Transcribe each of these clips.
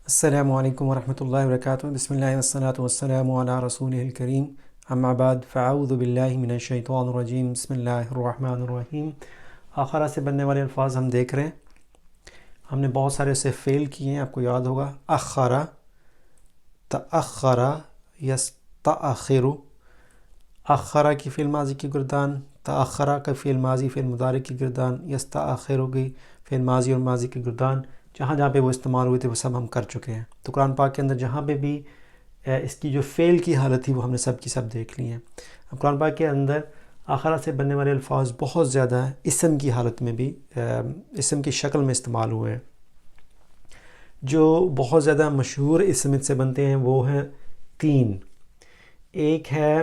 السلام علیکم ورحمۃ اللہ وبرکاتہ۔ بسم اللہ والصلاۃ والسلام علی رسول الکریم، اما بعد فاعوذ باللہ من الشیطان الرجیم، بسم اللہ الرحمن الرحیم۔ آخرہ سے بننے والے الفاظ ہم دیکھ رہے ہیں۔ ہم نے بہت سارے سے فعل کیے ہیں، آپ کو یاد ہوگا۔ اخرا، تاخرا، یستاخر۔ اخرا کی فعل ماضی کی گردان، تاخرا کا فعل ماضی فعل مضارع کی گردان، یستاخر کی فعل ماضی اور ماضی کی گردان۔ جہاں جہاں پہ وہ استعمال ہوئے تھے وہ سب ہم کر چکے ہیں۔ تو قرآن پاک کے اندر جہاں پہ بھی اس کی جو فعل کی حالت تھی وہ ہم نے سب کی سب دیکھ لی ہیں۔ اب قرآن پاک کے اندر آخرہ سے بننے والے الفاظ بہت زیادہ اسم کی حالت میں بھی اسم کی شکل میں استعمال ہوئے ہیں۔ جو بہت زیادہ مشہور اسم سے بنتے ہیں وہ ہیں تین۔ ایک ہے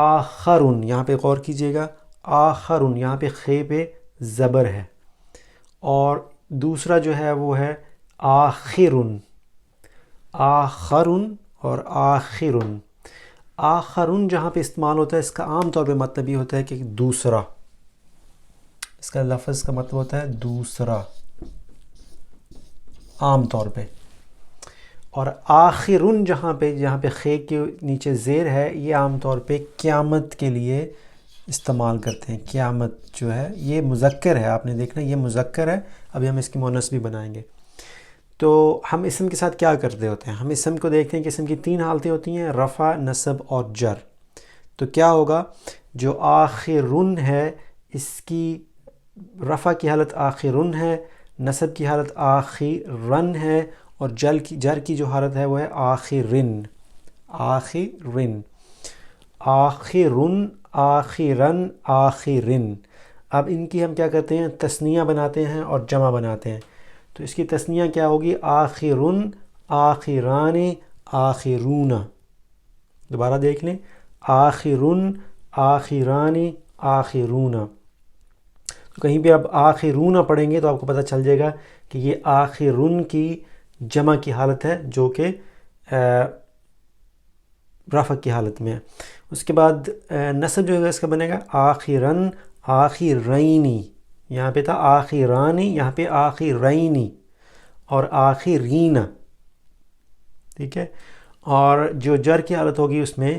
آخرن، یہاں پہ غور کیجئے گا، آخرن، یہاں پہ خے پہ زبر ہے، اور دوسرا جو ہے وہ ہے آخرن، آخرن اور آخرن۔ آخرن جہاں پہ استعمال ہوتا ہے اس کا عام طور پہ مطلب یہ ہوتا ہے کہ دوسرا، اس کا لفظ کا مطلب ہوتا ہے دوسرا عام طور پہ۔ اور آخرن جہاں پہ خے کے نیچے زیر ہے، یہ عام طور پہ قیامت کے لیے استعمال کرتے ہیں۔ قیامت جو ہے یہ مذکر ہے، آپ نے دیکھنا یہ مذکر ہے، ابھی ہم اس کی مؤنث بھی بنائیں گے۔ تو ہم اسم کے ساتھ کیا کرتے ہوتے ہیں؟ ہم اسم کو دیکھتے ہیں کہ اسم کی تین حالتیں ہوتی ہیں، رفع، نصب اور جر۔ تو کیا ہوگا؟ جو آخرن ہے اس کی رفع کی حالت آخرن ہے، نصب کی حالت آخرن ہے، اور جر کی جو حالت ہے وہ ہے آخرن، آخرن، آخرن، آخرن، آخرن۔ اب ان کی ہم کیا کرتے ہیں؟ تثنیہ بناتے ہیں اور جمع بناتے ہیں۔ تو اس کی تثنیہ کیا ہوگی؟ آخرن، آخران، آخرون۔ دوبارہ دیکھ لیں، آخرن، آخران، آخرون۔ تو کہیں پہ اب آخرون پڑھیں گے تو آپ کو پتہ چل جائے گا کہ یہ آخرن کی جمع کی حالت ہے، جو کہ رفع کی حالت میں ہے۔ اس کے بعد نصب جو ہے اس کا بنے گا آخرن، آخرینی، یہاں پہ تھا آخرانی، یہاں پہ آخرینی، اور آخرین، ٹھیک ہے۔ اور جو جر کی حالت ہوگی اس میں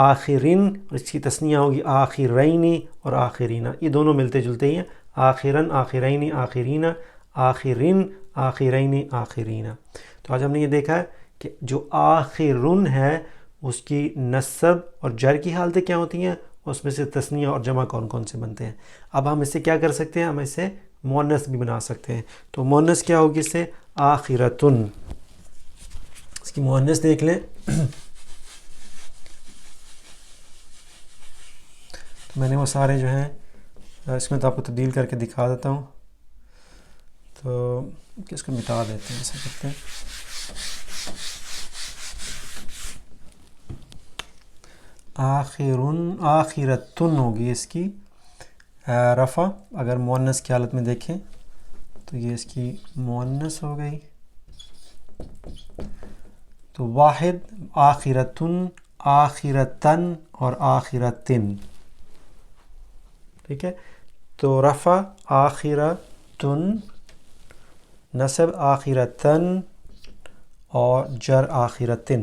آخرین، اور اس کی تثنیہ ہوگی آخرینی اور آخرین، یہ دونوں ملتے جلتے ہی ہیں، آخرن، آخرینی، آخرین، آخرین، آخرین، آخرین۔ تو آج ہم نے یہ دیکھا ہے کہ جو آخرن ہے اس کی نصب اور جر کی حالتیں کیا ہوتی ہیں، اس میں سے تثنیہ اور جمع کون کون سے بنتے ہیں۔ اب ہم اس سے کیا کر سکتے ہیں؟ ہم اس سے مؤنث بھی بنا سکتے ہیں۔ تو مؤنث کیا ہوگی اس سے؟ آخرتن۔ اس کی مؤنث دیکھ لیں، تو میں نے وہ سارے جو ہیں اس میں تو آپ کو تبدیل کر کے دکھا دیتا ہوں، تو اس کو مٹا دیتے ہیں، ایسا کرتے ہیں۔ آخرن، آخرتن ہوگی اس کی رفع، اگر مؤنث کی حالت میں دیکھیں تو یہ اس کی مؤنث ہو گئی۔ تو واحد، آخرتن، آخرتن اور آخرتن، ٹھیک ہے۔ تو رفع آخرتن، نصب آخرتن اور جر آخرتن۔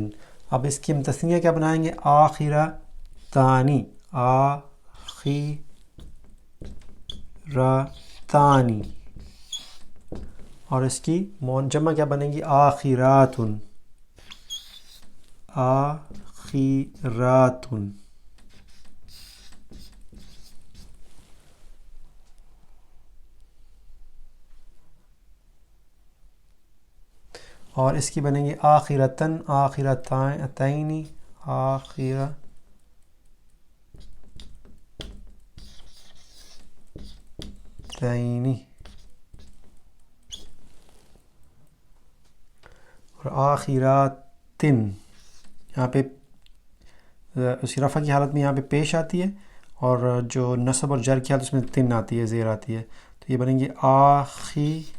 اب اس کی ہم تثنیہ کیا بنائیں گے؟ آخرتانی، آخرتانی، اور اس کی جمع کیا بنے گی؟ آخراتن، آخراتن۔ اور اس کی بنیں گی آخرتن، آخرتین، آخرتین، اور آخراتن یہاں پہ اس کی رفع کی حالت میں یہاں پہ پیش آتی ہے، اور جو نصب اور جر کی حالت اس میں تن آتی ہے، زیر آتی ہے، تو یہ بنیں گی آخراتن۔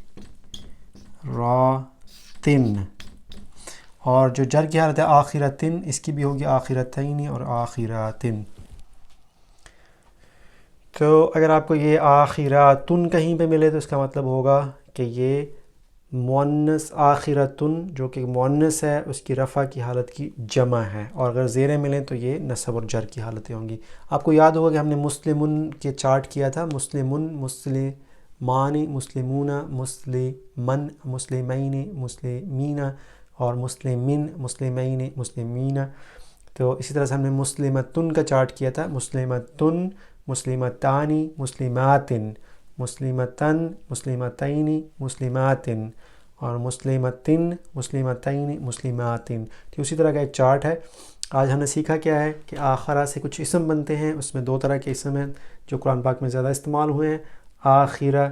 اور جو جر کی حالت ہے آخرتن، اس کی بھی ہوگی آخرتین اور آخراتن۔ تو اگر آپ کو یہ آخراتن کہیں پہ ملے تو اس کا مطلب ہوگا کہ یہ مؤنث آخرتن جو کہ مؤنث ہے اس کی رفع کی حالت کی جمع ہے، اور اگر زیریں ملیں تو یہ نصب اور جر کی حالتیں ہوں گی۔ آپ کو یاد ہوگا کہ ہم نے مسلمن کے چارٹ کیا تھا، مسلمن، مسلمانی، مسلمون، مسلمن، مسلمین، مسلمین، اور مسلمین، مسلمین، مسلمین۔ تو اسی طرح سے ہم نے مسلمتن کا چارٹ کیا تھا، مسلمتن، مسلمتانی، مسلماتن، مسلمتن، مسلمتین، مسلماتن، اور مسلمتن، مسلمتین، مسلماتن۔ تو اسی طرح کا ایک چارٹ ہے۔ آج ہم نے سیکھا کیا ہے کہ آخرہ سے کچھ اسم بنتے ہیں، اس میں دو طرح کے اسم ہیں جو قرآن پاک میں زیادہ استعمال ہوئے ہیں، آخرہ،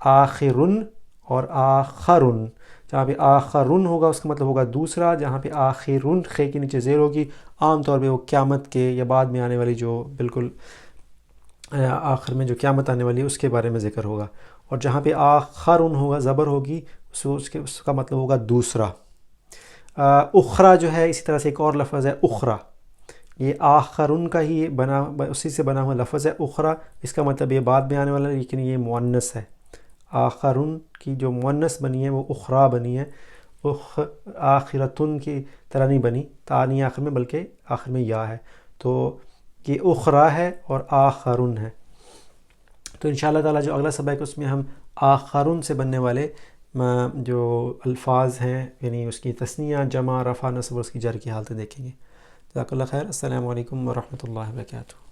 آخرن اور آخرن۔ جہاں پہ آخرن ہوگا اس کا مطلب ہوگا دوسرا، جہاں پہ آخرن خے کے نیچے زیر ہوگی عام طور پہ وہ قیامت کے یا بعد میں آنے والی جو بالکل آخر میں جو قیامت آنے والی ہے اس کے بارے میں ذکر ہوگا، اور جہاں پہ آخرن ہوگا زبر ہوگی اس کا مطلب ہوگا دوسرا۔ اخرى جو ہے اسی طرح سے ایک اور لفظ ہے اخرى، یہ آخرن کا ہی اسی سے بنا ہوا لفظ ہے اخرى، اس کا مطلب یہ بعد میں آنے والا ہے لیکن یہ مؤنث ہے۔ آخرن کی جو مؤنث بنی ہے وہ اخرى بنی ہے، آخرتن کی طرح نہیں بنی، تا نہیں آخر میں بلکہ آخر میں یا ہے، تو یہ اخرى ہے اور آخرن ہے۔ تو انشاءاللہ تعالیٰ جو اگلا سبق ہے اس میں ہم آخرن سے بننے والے جو الفاظ ہیں، یعنی اس کی تثنیہ، جمع، رفع، نصب اور اس کی جر کی حالتیں دیکھیں گے۔ جزاک اللہ خیر۔ السلام علیکم ورحمۃ اللہ وبرکاتہ۔